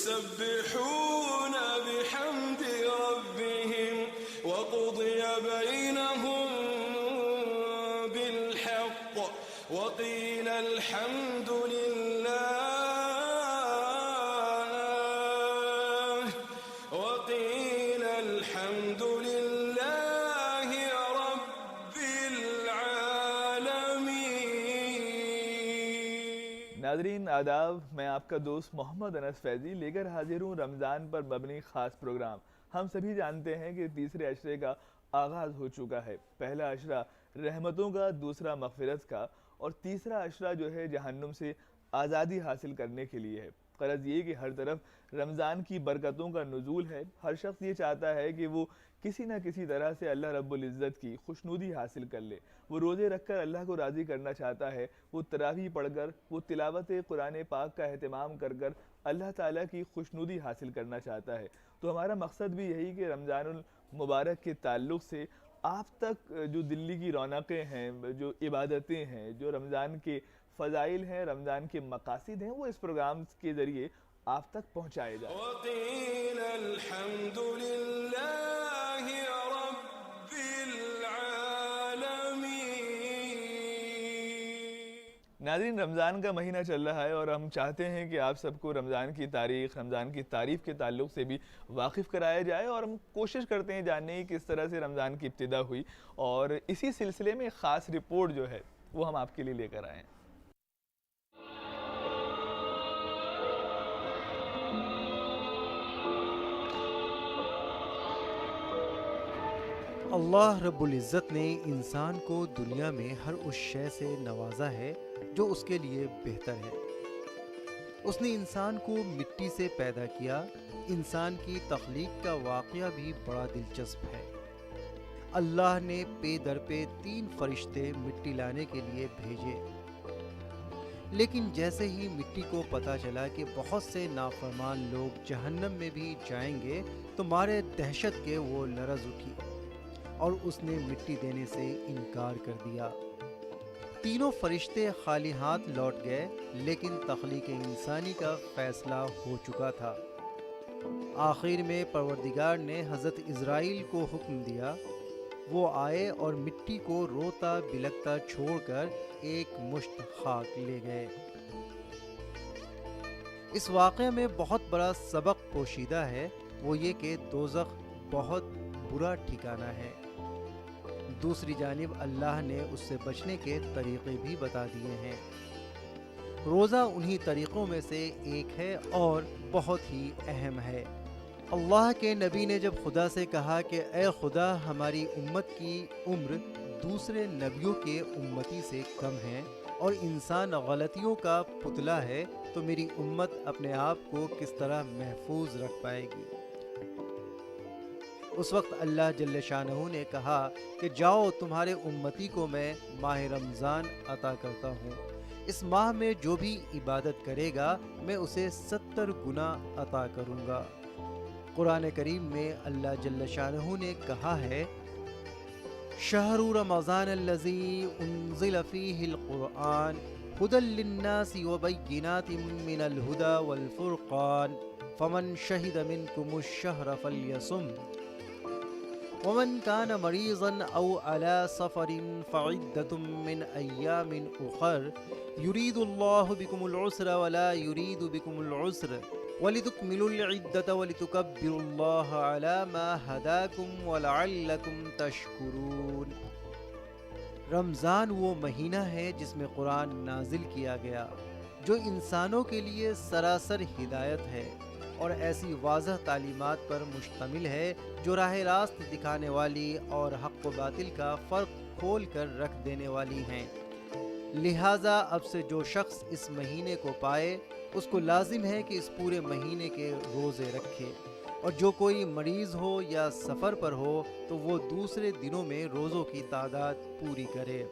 يسبحون بحمد ربهم وقضي بينهم بالحق وقيل الحمد لله رب العالمين. ناظرین آداب، میں آپ کا دوست محمد انس فیضی لے کر حاضر ہوں رمضان پر مبنی خاص پروگرام. ہم سبھی جانتے ہیں کہ تیسرے عشرے کا آغاز ہو چکا ہے. پہلا عشرہ رحمتوں کا، دوسرا مغفرت کا، اور تیسرا عشرہ جو ہے جہنم سے آزادی حاصل کرنے کے لیے ہے. غرض یہ کہ ہر طرف رمضان کی برکتوں کا نزول ہے. ہر شخص یہ چاہتا ہے کہ وہ کسی نہ کسی طرح سے اللہ رب العزت کی خوشنودی حاصل کر لے. وہ روزے رکھ کر اللہ کو راضی کرنا چاہتا ہے، وہ تراویح پڑھ کر، وہ تلاوت قرآن پاک کا اہتمام کر کر اللہ تعالیٰ کی خوشنودی حاصل کرنا چاہتا ہے. تو ہمارا مقصد بھی یہی کہ رمضان المبارک کے تعلق سے آپ تک جو دلی کی رونقیں ہیں، جو عبادتیں ہیں، جو رمضان کے فضائل ہیں، رمضان کے مقاصد ہیں، وہ اس پروگرام کے ذریعے آپ تک پہنچائے جائیں. وقيل الحمد لله رب العالمين. ناظرین، رمضان کا مہینہ چل رہا ہے اور ہم چاہتے ہیں کہ آپ سب کو رمضان کی تاریخ، رمضان کی تعریف کے تعلق سے بھی واقف کرایا جائے، اور ہم کوشش کرتے ہیں جاننے کی کس طرح سے رمضان کی ابتدا ہوئی، اور اسی سلسلے میں خاص رپورٹ جو ہے وہ ہم آپ کے لیے لے کر آئے ہیں. اللہ رب العزت نے انسان کو دنیا میں ہر اس شے سے نوازا ہے جو اس کے لیے بہتر ہے. اس نے انسان کو مٹی سے پیدا کیا. انسان کی تخلیق کا واقعہ بھی بڑا دلچسپ ہے. اللہ نے پے در پے 3 فرشتے مٹی لانے کے لیے بھیجے، لیکن جیسے ہی مٹی کو پتہ چلا کہ بہت سے نافرمان لوگ جہنم میں بھی جائیں گے تو مارے دہشت کے وہ لرز اٹھی اور اس نے مٹی دینے سے انکار کر دیا. تینوں فرشتے خالی ہاتھ لوٹ گئے، لیکن تخلیق انسانی کا فیصلہ ہو چکا تھا. آخر میں پروردگار نے حضرت اسرائیل کو حکم دیا. وہ آئے اور مٹی کو روتا بلکتا چھوڑ کر ایک مشت خاک لے گئے. اس واقعے میں بہت بڑا سبق پوشیدہ ہے، وہ یہ کہ دوزخ بہت برا ٹھکانہ ہے. دوسری جانب اللہ نے اس سے بچنے کے طریقے بھی بتا دیے ہیں. روزہ انہی طریقوں میں سے ایک ہے اور بہت ہی اہم ہے. اللہ کے نبی نے جب خدا سے کہا کہ اے خدا، ہماری امت کی عمر دوسرے نبیوں کے امتی سے کم ہے اور انسان غلطیوں کا پتلا ہے، تو میری امت اپنے آپ کو کس طرح محفوظ رکھ پائے گی؟ اس وقت اللہ جل شانہ نے کہا کہ جاؤ، تمہارے امتی کو میں ماہ رمضان عطا کرتا ہوں. اس ماہ میں جو بھی عبادت کرے گا میں اسے 70 گنا عطا کروں گا. قرآن کریم میں اللہ جل شانہ نے کہا ہے شہر رمضان الذی انزل فیہ القرآن ہدی للناس وبینات من الہدی والفرقان فمن شہد منکم الشہر فلیصم ومن كان مريضا أو على سفر فعدة من أيام أخر يريد الله بكم العسر ولا يريد بكم العسر وَلِتُكْمِلُوا الْعِدَّةَ وَلِتُكَبِّرُوا اللَّهَ عَلَى مَا هَدَاكُمْ وَلَعَلَّكُمْ تَشْكُرُونَ. رمضان وہ مہینہ ہے جس میں قرآن نازل کیا گیا، جو انسانوں کے لیے سراسر ہدایت ہے اور ایسی واضح تعلیمات پر مشتمل ہے جو راہ راست دکھانے والی اور حق و باطل کا فرق کھول کر رکھ دینے والی ہیں. لہٰذا اب سے جو شخص اس مہینے کو پائے اس کو لازم ہے کہ اس پورے مہینے کے روزے رکھے، اور جو کوئی مریض ہو یا سفر پر ہو تو وہ دوسرے دنوں میں روزوں کی تعداد پوری کرے.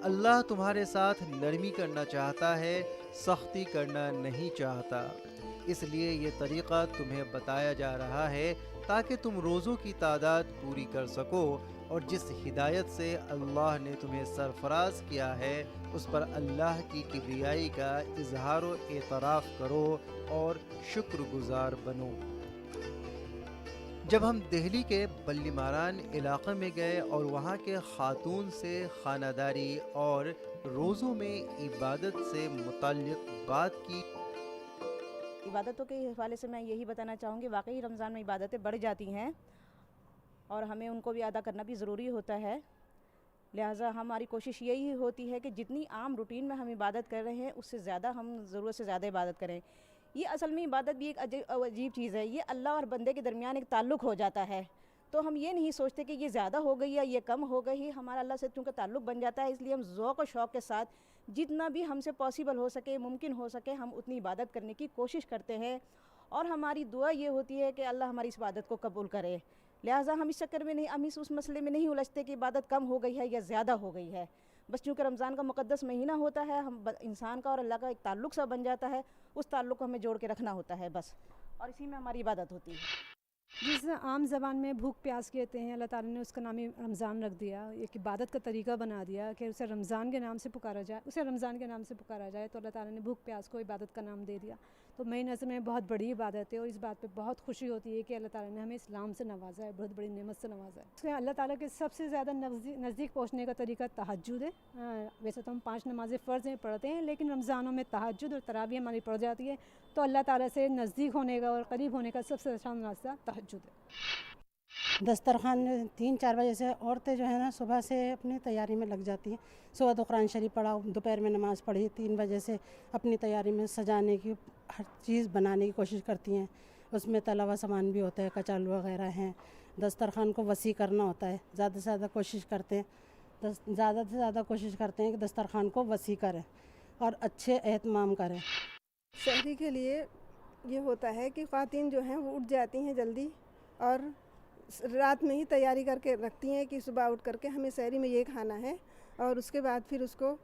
اللہ تمہارے ساتھ نرمی کرنا چاہتا ہے، سختی کرنا نہیں چاہتا. اس لیے یہ طریقہ تمہیں بتایا جا رہا ہے تاکہ تم روزوں کی تعداد پوری کر سکو، اور جس ہدایت سے اللہ نے تمہیں سرفراز کیا ہے اس پر اللہ کی کبریائی کا اظہار و اعتراف کرو اور شکر گزار بنو۔ جب ہم دہلی کے بلی ماران علاقے میں گئے اور وہاں کے خاتون سے خانہ داری اور روزوں میں عبادت سے متعلق بات کی، عبادتوں کے حوالے سے میں یہی بتانا چاہوں گی، واقعی رمضان میں عبادتیں بڑھ جاتی ہیں اور ہمیں ان کو بھی ادا کرنا بھی ضروری ہوتا ہے۔ لہٰذا ہماری کوشش یہی ہوتی ہے کہ جتنی عام روٹین میں ہم عبادت کر رہے ہیں اس سے زیادہ ہم ضرورت سے زیادہ عبادت کریں۔ یہ اصل میں عبادت بھی ایک عجیب چیز ہے، یہ اللہ اور بندے کے درمیان ایک تعلق ہو جاتا ہے، تو ہم یہ نہیں سوچتے کہ یہ زیادہ ہو گئی یا یہ کم ہو گئی، ہمارا اللہ سے چونکہ تعلق بن جاتا ہے، اس لیے ہم ذوق و شوق کے ساتھ جتنا بھی ہم سے پاسبل ہو سکے، ممکن ہو سکے، ہم اتنی عبادت کرنے کی کوشش کرتے ہیں، اور ہماری دعا یہ ہوتی ہے کہ اللہ ہماری اس عبادت کو قبول کرے۔ لہٰذا ہم اس چکر میں نہیں، ہم اس مسئلے میں نہیں الجھتے کہ عبادت کم ہو گئی ہے یا زیادہ ہو گئی ہے، بس چونکہ رمضان کا مقدس مہینہ ہوتا ہے، ہم انسان کا اور اللہ کا ایک تعلق سا بن جاتا ہے، اس تعلق کو ہمیں جوڑ کے رکھنا ہوتا ہے بس، اور اسی میں ہماری عبادت ہوتی ہے۔ جس عام زبان میں بھوک پیاس کہتے ہیں، اللہ تعالیٰ نے اس کا نام ہی رمضان رکھ دیا، ایک عبادت کا طریقہ بنا دیا کہ اسے رمضان کے نام سے پکارا جائے، اسے رمضان کے نام سے پکارا جائے، تو اللہ تعالیٰ نے بھوک پیاس کو عبادت کا نام دے دیا۔ تو میری نظر میں بہت بڑی عبادت ہے، اور اس بات پہ بہت خوشی ہوتی ہے کہ اللہ تعالیٰ نے ہمیں اسلام سے نوازا ہے، بہت بڑی نعمت سے نوازا ہے۔ اس میں اللہ تعالیٰ کے سب سے زیادہ نزدیک پہنچنے کا طریقہ تہجد ہے۔ ویسے تو ہم 5 نمازیں فرض ہیں پڑھتے ہیں، لیکن رمضانوں میں تہجد اور تراویح ہماری پڑھ جاتی ہے، تو اللہ تعالیٰ سے نزدیک ہونے کا اور قریب ہونے کا سب سے آسان راستہ تہجد ہے۔ دسترخوان 3-4 بجے سے عورتیں جو ہے نا صبح سے اپنی تیاری میں لگ جاتی ہیں، صبح تو قرآن شریف پڑھا، دوپہر میں نماز پڑھی، 3 بجے سے اپنی تیاری میں سجانے کی ہر چیز بنانے کی کوشش کرتی ہیں، اس میں تلا ہوا سامان بھی ہوتا ہے، کچالو وغیرہ ہیں، دسترخوان کو وسیع کرنا ہوتا ہے، زیادہ سے زیادہ کوشش کرتے ہیں کہ دسترخوان کو وسیع کریں اور اچھے اہتمام کریں۔ سحری کے لیے یہ ہوتا ہے کہ خواتین جو ہیں وہ اٹھ جاتی ہیں جلدی، اور رات میں ہی تیاری کر کے رکھتی ہیں کہ صبح اٹھ کر کے ہمیں سحری میں یہ کھانا ہے، اور اس کے بعد پھر اس کو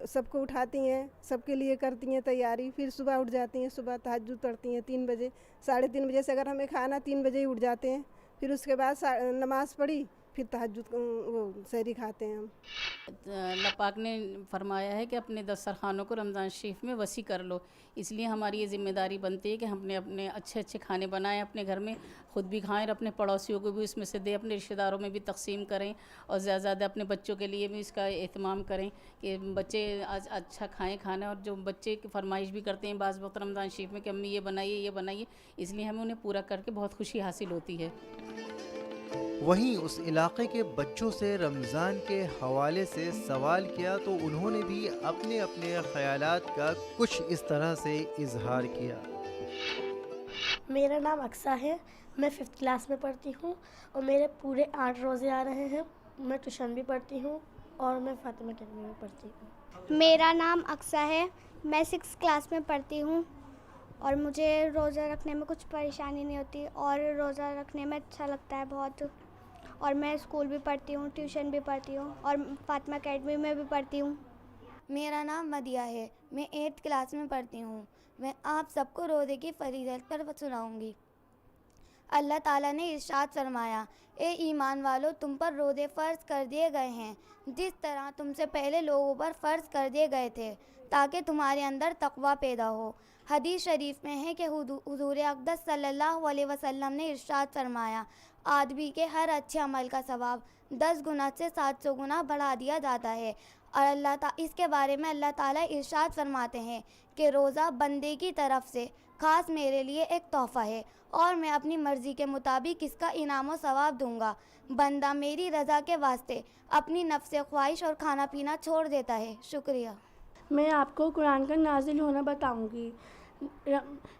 سب کو اٹھاتی ہیں، سب کے لیے کرتی ہیں تیاری، پھر صبح اٹھ جاتی ہیں، صبح تہجد پڑھتی ہیں 3 بجے، 3:30 بجے سے اگر ہمیں کھانا 3 بجے ہی اٹھ جاتے ہیں، پھر اس کے بعد نماز پڑھی، پھر تہجد وہ سحری کھاتے ہیں ہم۔ اللہ پاک نے فرمایا ہے کہ اپنے دسترخوانوں کو رمضان شریف میں وسیع کر لو، اس لیے ہماری یہ ذمہ داری بنتی ہے کہ ہم نے اپنے اچھے اچھے کھانے بنائیں، اپنے گھر میں خود بھی کھائیں اور اپنے پڑوسیوں کو بھی اس میں سے دیں، اپنے رشتہ داروں میں بھی تقسیم کریں، اور زیادہ سے زیادہ اپنے بچوں کے لیے بھی اس کا اہتمام کریں کہ بچے آج اچھا کھائیں کھانا، اور جو بچے کی فرمائش بھی کرتے ہیں بعض وقت رمضان شریف میں کہ امی یہ بنائیے، اس لیے ہمیں انہیں پورا کر کے بہت خوشی حاصل ہوتی ہے۔ وہیں اس علاقے کے بچوں سے رمضان کے حوالے سے سوال کیا تو انہوں نے بھی اپنے اپنے خیالات کا کچھ اس طرح سے اظہار کیا۔ میرا نام اقصیٰ ہے، میں 5th کلاس میں پڑھتی ہوں، اور میرے پورے 8 روزے آ رہے ہیں، میں ٹیوشن بھی پڑھتی ہوں اور میں فاطمہ اکیڈمی میں پڑھتی ہوں۔ میرا نام اقصیٰ ہے، میں 6th کلاس میں پڑھتی ہوں، اور مجھے روزہ رکھنے میں کچھ پریشانی نہیں ہوتی، اور روزہ رکھنے میں اچھا لگتا ہے بہت، اور میں اسکول بھی پڑھتی ہوں، ٹیوشن بھی پڑھتی ہوں، اور فاطمہ اکیڈمی میں بھی پڑھتی ہوں۔ میرا نام مدیہ ہے، میں 8th کلاس میں پڑھتی ہوں۔ میں آپ سب کو روزے کی فضیلت پر سناؤں گی۔ اللہ تعالیٰ نے ارشاد فرمایا، اے ایمان والو، تم پر روزے فرض کر دیے گئے ہیں جس طرح تم سے پہلے لوگوں پر فرض کر دیے گئے تھے، تاکہ تمہارے اندر تقویٰ پیدا ہو۔ حدیث شریف میں ہے کہ حضور اقدس صلی اللہ علیہ وسلم نے ارشاد فرمایا، آدمی کے ہر اچھے عمل کا ثواب 10 گنا سے 700 گنا بڑھا دیا جاتا ہے، اور اس کے بارے میں اللہ تعالیٰ ارشاد فرماتے ہیں کہ روزہ بندے کی طرف سے خاص میرے لیے ایک تحفہ ہے، اور میں اپنی مرضی کے مطابق اس کا انعام و ثواب دوں گا۔ بندہ میری رضا کے واسطے اپنی نفس خواہش اور کھانا پینا چھوڑ دیتا ہے۔ شکریہ۔ میں آپ کو قرآن کا نازل ہونا بتاؤں گی۔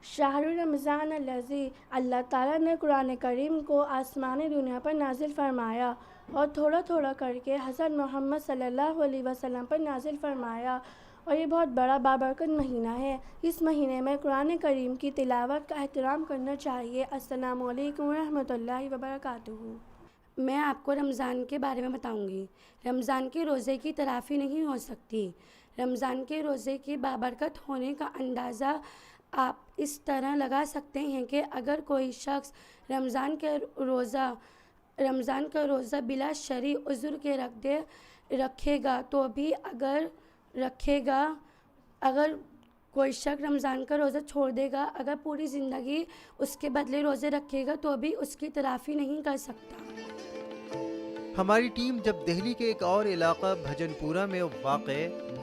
شہر رمضان الذی، اللہ تعالیٰ نے قرآن کریم کو آسمانی دنیا پر نازل فرمایا، اور تھوڑا تھوڑا کر کے حضرت محمد صلی اللہ علیہ وسلم پر نازل فرمایا، اور یہ بہت بڑا بابرکت مہینہ ہے۔ اس مہینے میں قرآن کریم کی تلاوت کا احترام کرنا چاہیے۔ السلام علیکم ورحمۃ اللہ وبرکاتہ۔ میں آپ کو رمضان کے بارے میں بتاؤں گی۔ رمضان کے روزے کی تلافی نہیں ہو سکتی۔ رمضان کے روزے کے بابرکت ہونے کا اندازہ آپ اس طرح لگا سکتے ہیں کہ اگر کوئی شخص رمضان کا روزہ بلا شرعی عذر کے رکھے گا تو بھی اگر کوئی شخص رمضان کا روزہ چھوڑ دے گا، اگر پوری زندگی اس کے بدلے روزے رکھے گا تو بھی اس کی تلافی نہیں کر سکتا۔ ہماری ٹیم جب دہلی کے ایک اور علاقہ بھجن پورہ میں واقع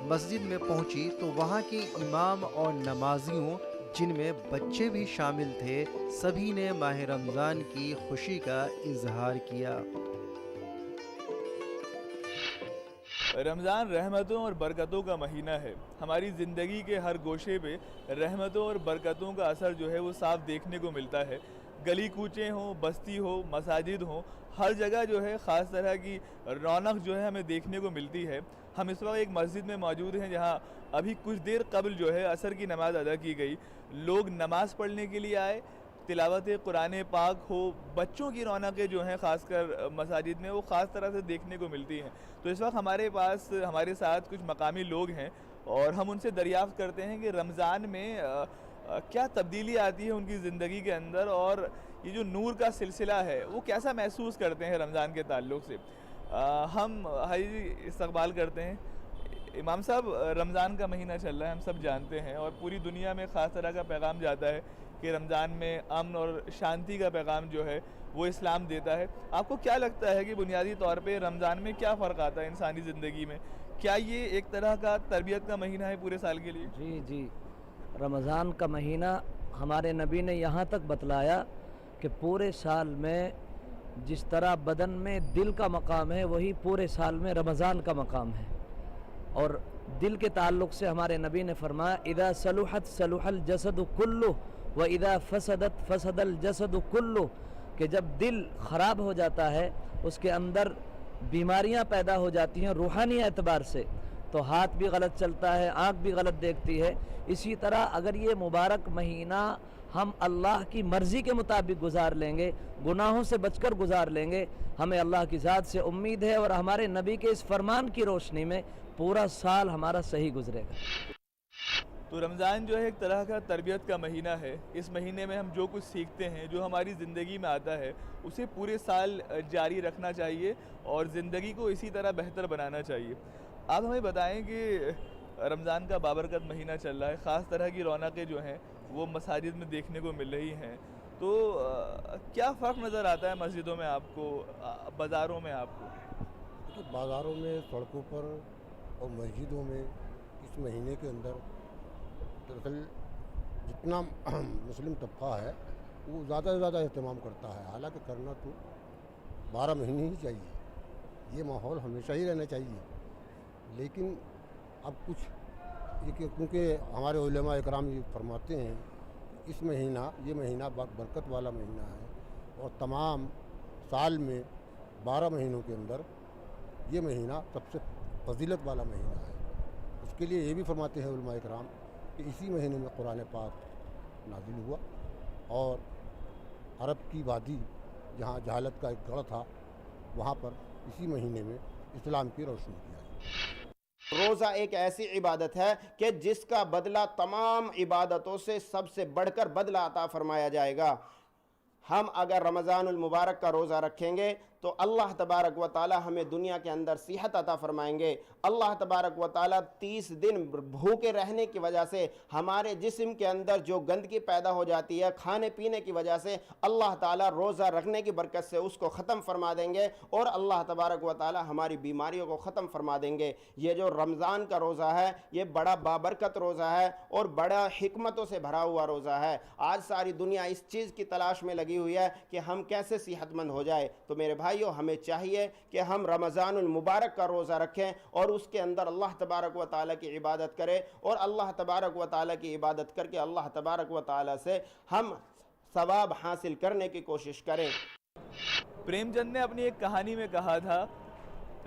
مسجد میں پہنچی تو وہاں کے امام اور نمازیوں، جن میں بچے بھی شامل تھے، سبھی نے ماہ رمضان کی خوشی کا اظہار کیا۔ رمضان رحمتوں اور برکتوں کا مہینہ ہے۔ ہماری زندگی کے ہر گوشے پہ رحمتوں اور برکتوں کا اثر جو ہے وہ صاف دیکھنے کو ملتا ہے۔ گلی کوچے ہوں، بستی ہو، مساجد ہوں، ہر جگہ جو ہے خاص طرح کی رونق جو ہے ہمیں دیکھنے کو ملتی ہے۔ ہم اس وقت ایک مسجد میں موجود ہیں جہاں ابھی کچھ دیر قبل جو ہے عصر کی نماز ادا کی گئی۔ لوگ نماز پڑھنے کے لیے آئے، تلاوت قرآن پاک ہو، بچوں کی رونقیں جو ہیں خاص کر مساجد میں وہ خاص طرح سے دیکھنے کو ملتی ہیں۔ تو اس وقت ہمارے ساتھ کچھ مقامی لوگ ہیں اور ہم ان سے دریافت کرتے ہیں کہ رمضان میں کیا تبدیلی آتی ہے ان کی زندگی کے اندر، اور یہ جو نور کا سلسلہ ہے وہ کیسا محسوس کرتے ہیں رمضان کے تعلق سے۔ ہم استقبال کرتے ہیں۔ امام صاحب، رمضان کا مہینہ چل رہا ہے، ہم سب جانتے ہیں، اور پوری دنیا میں خاص طرح کا پیغام جاتا ہے کہ رمضان میں امن اور شانتی کا پیغام جو ہے وہ اسلام دیتا ہے۔ آپ کو کیا لگتا ہے کہ بنیادی طور پہ رمضان میں کیا فرق آتا ہے انسانی زندگی میں؟ کیا یہ ایک طرح کا تربیت کا مہینہ ہے پورے سال کے لیے؟ جی، رمضان کا مہینہ ہمارے نبی نے یہاں تک بتلایا کہ پورے سال میں جس طرح بدن میں دل کا مقام ہے وہی پورے سال میں رمضان کا مقام ہے۔ اور دل کے تعلق سے ہمارے نبی نے فرمایا اذا صلحت صلح الجسد کلہ و اذا فسدت فسد الجسد کلہ، کہ جب دل خراب ہو جاتا ہے اس کے اندر بیماریاں پیدا ہو جاتی ہیں روحانی اعتبار سے، تو ہاتھ بھی غلط چلتا ہے، آنکھ بھی غلط دیکھتی ہے۔ اسی طرح اگر یہ مبارک مہینہ ہم اللہ کی مرضی کے مطابق گزار لیں گے، گناہوں سے بچ کر گزار لیں گے، ہمیں اللہ کی ذات سے امید ہے اور ہمارے نبی کے اس فرمان کی روشنی میں پورا سال ہمارا صحیح گزرے گا۔ تو رمضان جو ہے ایک طرح کا تربیت کا مہینہ ہے۔ اس مہینے میں ہم جو کچھ سیکھتے ہیں، جو ہماری زندگی میں آتا ہے، اسے پورے سال جاری رکھنا چاہیے اور زندگی کو اسی طرح بہتر بنانا چاہیے۔ آپ ہمیں بتائیں کہ رمضان کا بابرکت مہینہ چل رہا ہے، خاص طرح کی رونقیں جو ہیں وہ مساجد میں دیکھنے کو مل رہی ہیں، تو کیا فرق نظر آتا ہے مسجدوں میں آپ کو، بازاروں میں آپ کو؟ بازاروں میں، سڑکوں پر اور مسجدوں میں اس مہینے کے اندر دراصل جتنا مسلم طبقہ ہے وہ زیادہ سے زیادہ اہتمام کرتا ہے، حالانکہ کرنا تو 12 مہینے ہی چاہیے، یہ ماحول ہمیشہ ہی رہنا چاہیے، لیکن اب کچھ کیونکہ ہمارے علماء اکرام یہ فرماتے ہیں اس مہینہ، یہ مہینہ برکت والا مہینہ ہے اور تمام سال میں 12 مہینوں کے اندر یہ مہینہ سب سے فضیلت والا مہینہ ہے۔ اس کے لیے یہ بھی فرماتے ہیں علماء اکرام کہ اسی مہینے میں قرآن پاک نازل ہوا اور عرب کی وادی جہاں جہالت کا ایک گڑھ تھا وہاں پر اسی مہینے میں اسلام کی روشنی کی آئی۔ روزہ ایک ایسی عبادت ہے کہ جس کا بدلہ تمام عبادتوں سے سب سے بڑھ کر بدلہ عطا فرمایا جائے گا۔ ہم اگر رمضان المبارک کا روزہ رکھیں گے تو اللہ تبارک و تعالی ہمیں دنیا کے اندر صحت عطا فرمائیں گے۔ اللہ تبارک و تعالی 30 دن بھوکے رہنے کی وجہ سے ہمارے جسم کے اندر جو گندگی پیدا ہو جاتی ہے کھانے پینے کی وجہ سے، اللہ تعالی روزہ رکھنے کی برکت سے اس کو ختم فرما دیں گے اور اللہ تبارک و تعالی ہماری بیماریوں کو ختم فرما دیں گے۔ یہ جو رمضان کا روزہ ہے یہ بڑا بابرکت روزہ ہے اور بڑا حکمتوں سے بھرا ہوا روزہ ہے۔ آج ساری دنیا اس چیز کی تلاش میں لگی ہوئی ہے کہ ہم کیسے صحت مند ہو جائے، تو میرے بھائیوں ہمیں چاہیے کہ ہم رمضان المبارک کا روزہ رکھیں اور اس کے اندر اللہ تبارک و تعالیٰ کی عبادت کریں اور اللہ تبارک و تعالیٰ کی عبادت کر کے اللہ تبارک و تعالیٰ سے ہم ثواب حاصل کرنے کی کوشش کریں۔ پریم چند نے اپنی ایک کہانی میں کہا تھا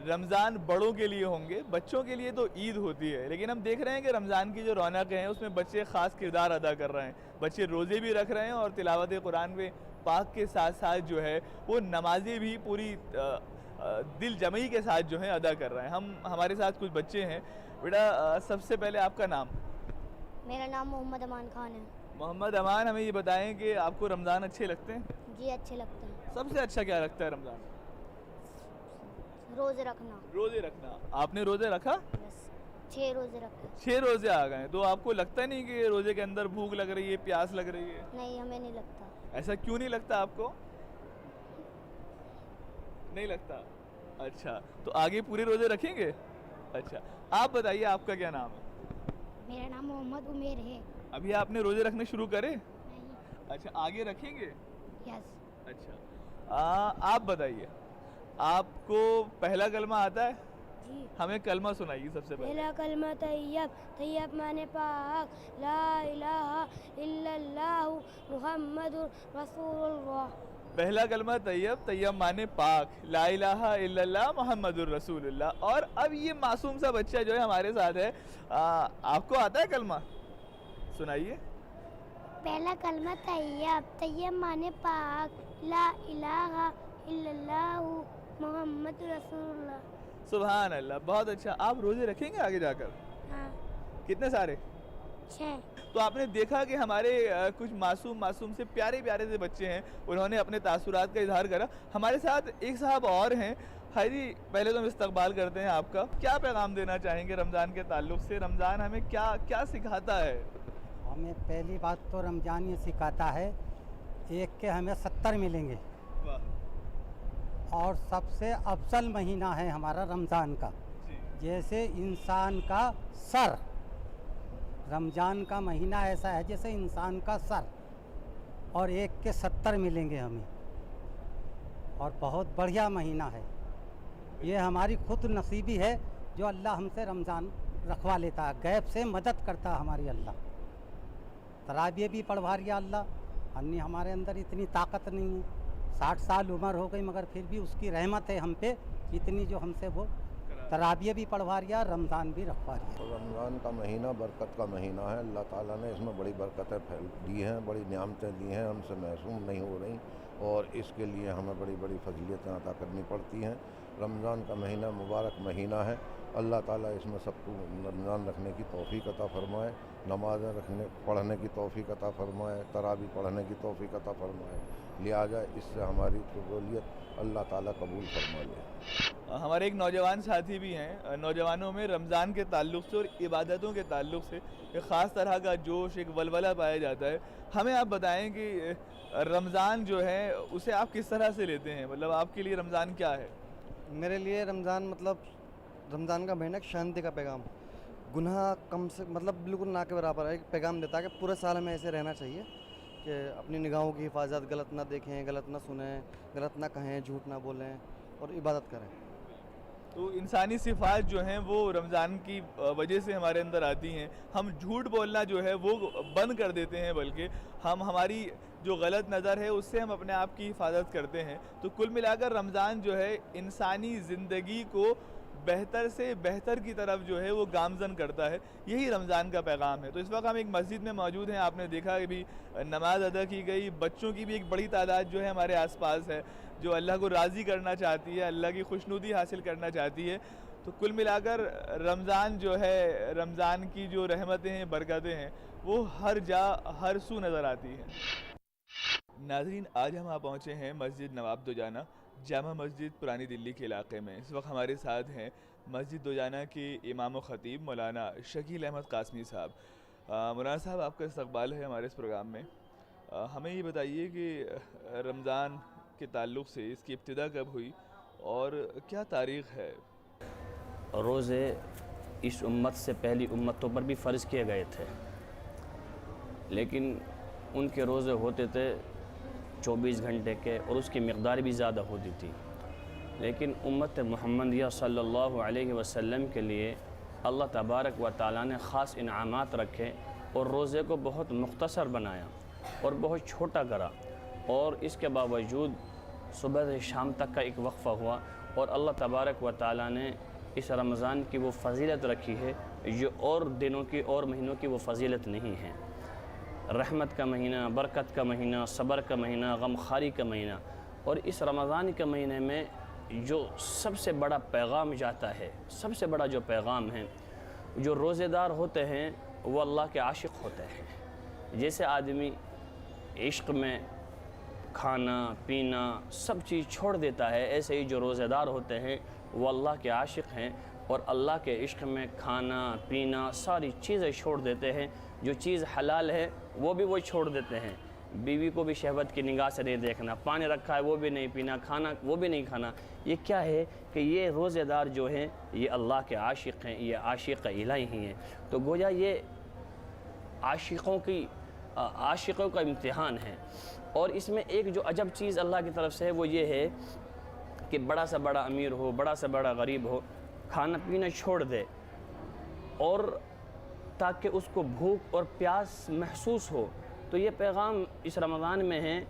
رمضان بڑوں کے لیے ہوں گے، بچوں کے لیے تو عید ہوتی ہے، لیکن ہم دیکھ رہے ہیں کہ رمضان کی جو رونقیں ہیں اس میں بچے خاص کردار ادا کر رہے ہیں، بچے روزے بھی رکھ رہے ہیں اور تلاوت قرآن میں پاک کے ساتھ ساتھ جو ہے وہ نمازیں بھی پوری دل جمعی کے ساتھ جو ہیں ادا کر رہے ہیں۔ ہمارے ساتھ کچھ بچے ہیں۔ بیٹا سب سے پہلے آپ کا نام؟ میرا نام محمد امان خان ہے۔ محمد امان ہمیں یہ بتائیں کہ آپ کو رمضان اچھے لگتے ہیں؟ جی اچھے لگتے ہیں. سب سے اچھا کیا لگتا ہے رمضان؟ روزے رکھنا. روزے رکھنا. آپ نے روزے رکھا؟ 6 روزے رکھے. 6 روزے آ گئے. تو آپ کو لگتا نہیں کہ روزے کے اندر بھوک لگ رہی ہے, پیاس لگ رہی ہے؟ نہیں, ہمیں نہیں لگتا. ایسا کیوں نہیں لگتا آپ کو؟ نہیں لگتا. اچھا, تو آگے پورے روزے رکھیں گے؟ اچھا, آپ بتائیے آپ کا کیا نام ہے؟ میرا نام محمد عمیر ہے. ابھی آپ نے روزے رکھنے شروع کرے؟ اچھا, آگے رکھیں گے؟ یس. اچھا, آپ بتائیے آپ کو پہلا کلمہ آتا ہے؟ جی. ہمیں کلمہ سنائیے سب سے پہلے. پہلا کلمہ طیب. طیب مانے پاک, لا الہ الا اللہ محمد رسول اللہ. پہلا کلمہ طیب. طیب مانے پاک, لا الہ الا اللہ محمد الرسول اللہ. اور اب یہ معصوم سا بچہ جو ہے ہمارے ساتھ ہے, آپ کو آتا ہے کلمہ؟ سنائیے. پہلا کلمہ طیب. طیب مانے پاک, لا الہ الا اللہ محمد رسول اللہ. سبحان اللہ, بہت اچھا. آپ روزے رکھیں گے آگے جا کر؟ ہاں. کتنے سارے؟ 6. تو آپ نے دیکھا کہ ہمارے کچھ معصوم سے پیارے سے بچے ہیں, انہوں نے اپنے تاثرات کا اظہار کرا. ہمارے ساتھ ایک صاحب اور ہیں. حیدی, پہلے تو ہم استقبال کرتے ہیں آپ کا. کیا پیغام دینا چاہیں گے رمضان کے تعلق سے؟ رمضان ہمیں کیا سکھاتا ہے؟ ہمیں پہلی بات تو رمضان یہ سکھاتا ہے ایک کہ ہمیں 70 ملیں گے. اور سب سے افضل مہینہ ہے ہمارا رمضان کا. جیسے انسان کا سر, رمضان کا مہینہ ایسا ہے جیسے انسان کا سر, اور ایک کے 70 ملیں گے ہمیں. اور بہت بڑھیا مہینہ ہے یہ. ہماری خود نصیبی ہے جو اللہ ہم سے رمضان رکھوا لیتا ہے, غیب سے مدد کرتا ہے ہماری اللہ. تراویح بھی پڑھوا رہا اللہ. ہمارے اندر اتنی طاقت نہیں ہے, 60 سال عمر ہو گئی, مگر پھر بھی اس کی رحمت ہے ہم پہ اتنی جو ہم سے وہ تراویح بھی پڑھوا رہا, رمضان بھی رکھوا رہا. رمضان کا مہینہ برکت کا مہینہ ہے. اللہ تعالیٰ نے اس میں بڑی برکتیں دی ہیں, بڑی نعمتیں دی ہیں, ہم سے محروم نہیں ہو رہی, اور اس کے لیے ہمیں بڑی بڑی فضیلتیں عطا کرنی پڑتی ہیں. رمضان کا مہینہ مبارک مہینہ ہے. اللہ تعالیٰ اس میں سب کو رمضان رکھنے کی توفیق عطا فرمائے, نمازیں پڑھنے کی توفیق عطا فرمائے, تراویح پڑھنے کی توفیق عطا فرمائے. لہٰذا اس سے ہماری قبولیت اللہ تعالیٰ قبول فرما لے. ہمارے ایک نوجوان ساتھی بھی ہیں. نوجوانوں میں رمضان کے تعلق سے اور عبادتوں کے تعلق سے ایک خاص طرح کا جوش, ایک ولولہ پایا جاتا ہے. ہمیں آپ بتائیں کہ رمضان جو ہے اسے آپ کس طرح سے لیتے ہیں؟ مطلب آپ کے لیے رمضان کیا ہے؟ میرے لیے رمضان رمضان کا مہینہ ایک شانتی کا پیغام, گناہ کم سے بالکل نہ کے برابر ہے. ایک پیغام دیتا ہے کہ پورے سال ہمیں ایسے رہنا چاہیے کہ اپنی نگاہوں کی حفاظت, غلط نہ دیکھیں, غلط نہ سنیں, غلط نہ کہیں, جھوٹ نہ بولیں, اور عبادت کریں. تو انسانی صفات جو ہیں وہ رمضان کی وجہ سے ہمارے اندر آتی ہیں. ہم جھوٹ بولنا جو ہے وہ بند کر دیتے ہیں, بلکہ ہماری جو غلط نظر ہے اس سے ہم اپنے آپ کی حفاظت کرتے ہیں. تو کل ملا کر رمضان جو ہے انسانی زندگی کو بہتر سے بہتر کی طرف جو ہے وہ گامزن کرتا ہے. یہی رمضان کا پیغام ہے. تو اس وقت ہم ایک مسجد میں موجود ہیں. آپ نے دیکھا کہ بھی نماز ادا کی گئی. بچوں کی بھی ایک بڑی تعداد جو ہے ہمارے آس پاس ہے, جو اللہ کو راضی کرنا چاہتی ہے, اللہ کی خوشنودی حاصل کرنا چاہتی ہے. تو کل ملا کر رمضان جو ہے, رمضان کی جو رحمتیں ہیں, برکتیں ہیں, وہ ہر جا ہر سو نظر آتی ہیں. ناظرین, آج ہم پہنچے ہیں مسجد نواب دوجانہ, جامع مسجد پرانی دلی کے علاقے میں. اس وقت ہمارے ساتھ ہیں مسجد دوجانہ کے امام و خطیب مولانا شکیل احمد قاسمی صاحب. مولانا صاحب, آپ کا استقبال ہے ہمارے اس پروگرام میں. ہمیں یہ بتائیے کہ رمضان کے تعلق سے اس کی ابتدا کب ہوئی اور کیا تاریخ ہے؟ روزے اس امت سے پہلی امتوں پر بھی فرض کیے گئے تھے, لیکن ان کے روزے ہوتے تھے 24 گھنٹے کے, اور اس کی مقدار بھی زیادہ ہوتی تھی. لیکن امت محمدیہ صلی اللہ علیہ وسلم کے لیے اللہ تبارک و تعالیٰ نے خاص انعامات رکھے, اور روزے کو بہت مختصر بنایا اور بہت چھوٹا کرا. اور اس کے باوجود صبح سے شام تک کا ایک وقفہ ہوا, اور اللہ تبارک و تعالیٰ نے اس رمضان کی وہ فضیلت رکھی ہے جو اور دنوں کی اور مہینوں کی وہ فضیلت نہیں ہے. رحمت کا مہینہ, برکت کا مہینہ, صبر کا مہینہ, غمخواری کا مہینہ. اور اس رمضان کے مہینے میں جو سب سے بڑا پیغام جاتا ہے, سب سے بڑا جو پیغام ہے, جو روزے دار ہوتے ہیں وہ اللہ کے عاشق ہوتے ہیں. جیسے آدمی عشق میں کھانا پینا سب چیز چھوڑ دیتا ہے، ایسے ہی جو روزہ دار ہوتے ہیں وہ اللہ کے عاشق ہیں اور اللہ کے عشق میں کھانا پینا ساری چیزیں چھوڑ دیتے ہیں، جو چیز حلال ہے وہ بھی وہ چھوڑ دیتے ہیں، بیوی کو بھی شہوت کی نگاہ سے نہیں دیکھنا، پانی رکھا ہے وہ بھی نہیں پینا، کھانا وہ بھی نہیں کھانا۔ یہ کیا ہے کہ یہ روزہ دار جو ہیں یہ اللہ کے عاشق ہیں، یہ عاشق الہی ہی ہیں۔ تو گویا یہ عاشقوں کا امتحان ہے، اور اس میں ایک جو عجب چیز اللہ کی طرف سے ہے وہ یہ ہے کہ بڑا سے بڑا امیر ہو، بڑا سے بڑا غریب ہو، کھانا پینا چھوڑ دے، اور تاکہ اس کو بھوک اور پیاس محسوس ہو۔ تو یہ پیغام اس رمضان میں ہے،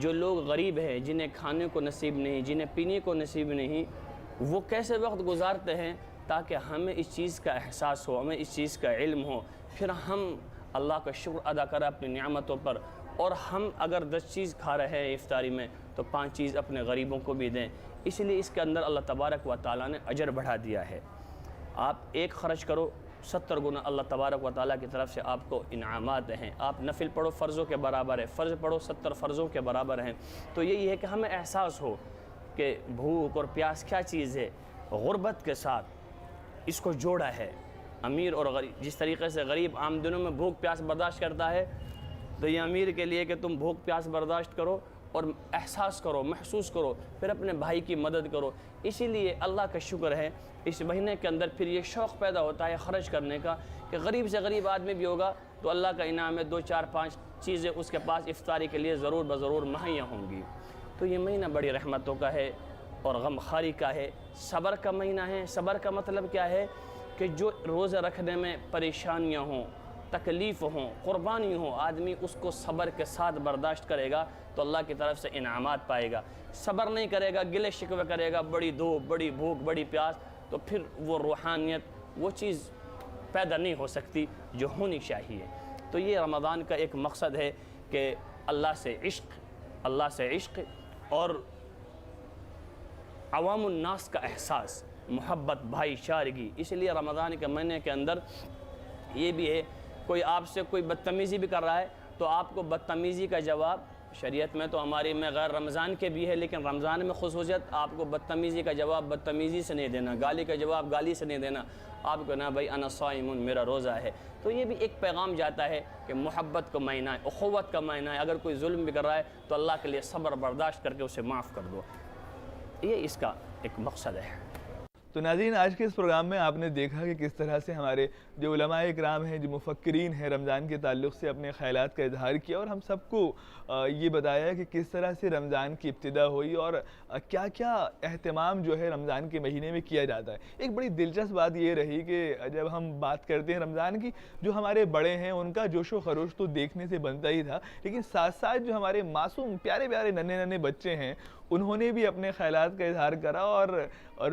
جو لوگ غریب ہیں، جنہیں کھانے کو نصیب نہیں، جنہیں پینے کو نصیب نہیں، وہ کیسے وقت گزارتے ہیں تاکہ ہمیں اس چیز کا احساس ہو، ہمیں اس چیز کا علم ہو، پھر ہم اللہ کا شکر ادا کریں اپنی نعمتوں پر، اور ہم اگر 10 چیز کھا رہے ہیں افطاری میں تو 5 چیز اپنے غریبوں کو بھی دیں۔ اس لیے اس کے اندر اللہ تبارک و تعالیٰ نے اجر بڑھا دیا ہے۔ آپ ایک خرچ کرو 70 گنا اللہ تبارک و تعالیٰ کی طرف سے آپ کو انعامات ہیں۔ آپ نفل پڑھو فرضوں کے برابر ہے، فرض پڑھو 70 فرضوں کے برابر ہیں۔ تو یہی ہے کہ ہمیں احساس ہو کہ بھوک اور پیاس کیا چیز ہے، غربت کے ساتھ اس کو جوڑا ہے۔ امیر اور غریب، جس طریقے سے غریب عام دنوں میں بھوک پیاس برداشت کرتا ہے، تو یہ امیر کے لیے کہ تم بھوک پیاس برداشت کرو اور احساس کرو، محسوس کرو، پھر اپنے بھائی کی مدد کرو۔ اسی لیے اللہ کا شکر ہے اس مہینے کے اندر پھر یہ شوق پیدا ہوتا ہے خرچ کرنے کا، کہ غریب سے غریب آدمی بھی ہوگا تو اللہ کا انعام ہے 2 4 5 چیزیں اس کے پاس افطاری کے لیے ضرور بضرور مہیا ہوں گی۔ تو یہ مہینہ بڑی رحمتوں کا ہے اور غم خاری کا ہے، صبر کا مہینہ ہے۔ صبر کا مطلب کیا ہے کہ جو روزہ رکھنے میں پریشانیاں ہوں، تکلیف ہوں، قربانی ہوں، آدمی اس کو صبر کے ساتھ برداشت کرے گا تو اللہ کی طرف سے انعامات پائے گا۔ صبر نہیں کرے گا، گلے شکوے کرے گا، بڑی دھوپ، بڑی بھوک، بڑی پیاس، تو پھر وہ روحانیت، وہ چیز پیدا نہیں ہو سکتی جو ہونی چاہیے۔ تو یہ رمضان کا ایک مقصد ہے کہ اللہ سے عشق اور عوام الناس کا احساس، محبت، بھائی چارگی۔ اس لیے رمضان کے مہینے کے اندر یہ بھی ہے، کوئی آپ سے کوئی بدتمیزی بھی کر رہا ہے تو آپ کو بدتمیزی کا جواب، شریعت میں تو ہماری میں غیر رمضان کے بھی ہے، لیکن رمضان میں خصوصیت آپ کو بدتمیزی کا جواب بدتمیزی سے نہیں دینا، گالی کا جواب گالی سے نہیں دینا، آپ کو نا بھائی انا صائم، میرا روزہ ہے۔ تو یہ بھی ایک پیغام جاتا ہے کہ محبت کا مہینہ ہے، اخوت کا مہینہ ہے، اگر کوئی ظلم بھی کر رہا ہے تو اللہ کے لیے صبر برداشت کر کے اسے معاف کر دو۔ یہ اس کا ایک مقصد ہے۔ تو ناظرین، آج کے اس پروگرام میں آپ نے دیکھا کہ کس طرح سے ہمارے جو علماء اکرام ہیں، جو مفکرین ہیں، رمضان کے تعلق سے اپنے خیالات کا اظہار کیا، اور ہم سب کو یہ بتایا کہ کس طرح سے رمضان کی ابتدا ہوئی اور کیا کیا اہتمام جو ہے رمضان کے مہینے میں کیا جاتا ہے۔ ایک بڑی دلچسپ بات یہ رہی کہ جب ہم بات کرتے ہیں رمضان کی، جو ہمارے بڑے ہیں ان کا جوش و خروش تو دیکھنے سے بنتا ہی تھا، لیکن ساتھ ساتھ جو ہمارے معصوم پیارے پیارے ننھے ننھے بچے ہیں انہوں نے بھی اپنے خیالات کا اظہار کرا، اور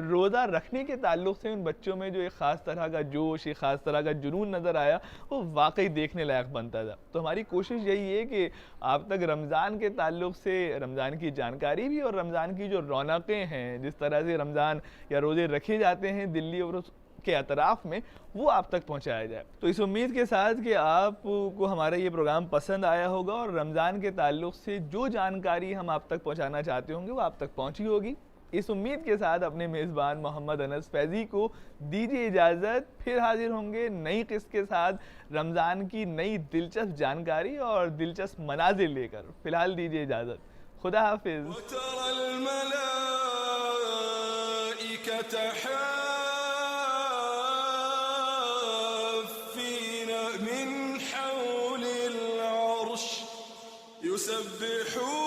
روزہ رکھنے کے تعلق سے ان بچوں میں جو ایک خاص طرح کا جوش، ایک خاص طرح کا جنون نظر آیا، وہ واقعی دیکھنے لائق بنتا تھا۔ تو ہماری کوشش یہی ہے کہ آپ تک رمضان کے تعلق سے رمضان کی جانکاری بھی اور رمضان کی جو رونقیں ہیں، جس طرح سے رمضان یا روزے رکھے جاتے ہیں دلی اور اس کے اطراف میں، وہ آپ تک پہنچایا جائے۔ تو اس امید کے ساتھ کہ آپ کو ہمارا یہ پروگرام پسند آیا ہوگا اور رمضان کے تعلق سے جو جانکاری ہم آپ تک پہنچانا چاہتے ہوں گے وہ آپ تک پہنچی ہوگی۔ اس امید کے ساتھ اپنے میزبان محمد انس فیضی کو دیجیے اجازت، پھر حاضر ہوں گے نئی قسط کے ساتھ رمضان کی نئی دلچسپ جانکاری اور دلچسپ مناظر لے کر۔ فی الحال دیجیے اجازت، خدا حافظ۔ يسبحون